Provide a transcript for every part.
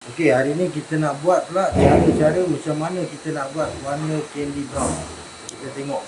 Okey, hari ni kita nak buat pula cara-cara macam mana kita nak buat warna candy brown. Kita tengok.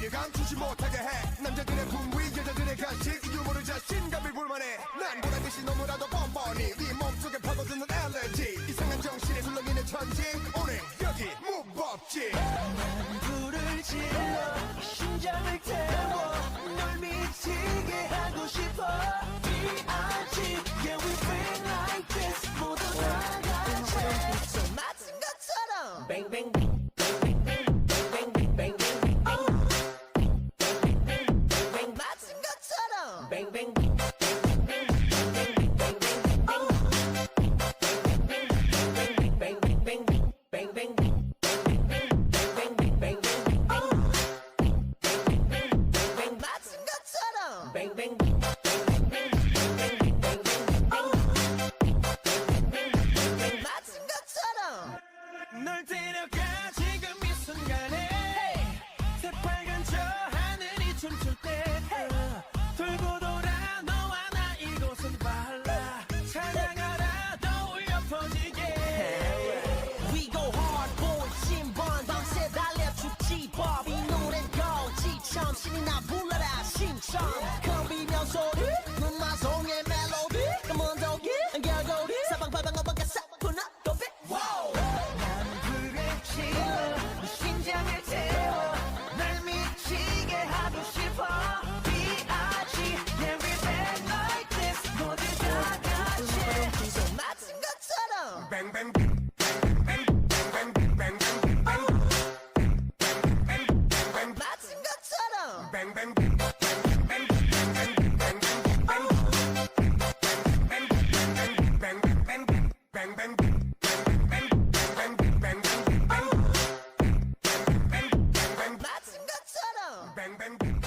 감추지 못하게 해 남자들의 분위 여자들의 간식 유머를 자신감을 불만해 난 보란듯이 너무나도 뻔뻔히 네 몸속에 파고드는 알레르기 이상한 정신에 굴러있는 천지 오늘 여기 무법지 불을 질러 심장을 태워 널 미치게 하고 싶어 B.I.G. Yeah we been like this 모두 다 같이 손 맞은 것처럼 뱅뱅 널 데려가 지금 이 순간에 새빨간 저 하늘이 춤출 때 돌고 돌아 너와 나 이곳은 발라 찬양하라 더 울려 퍼지게 We go hard boy 신번 밤새 달려 죽지 법 이 노래는 거지처럼 신이 나 불러라 심청 겁이면 소리 눈마송의 멜로디 검은 독이 결국이 사방팔방 어방가 사뿐한 도배 심장을 태워 날 미치게 하고 싶어 B.I.G. Yeah we been like this 모두 다 같이 손 맞은 것처럼 뱅뱅 맞은 것처럼 뱅뱅 Bang bang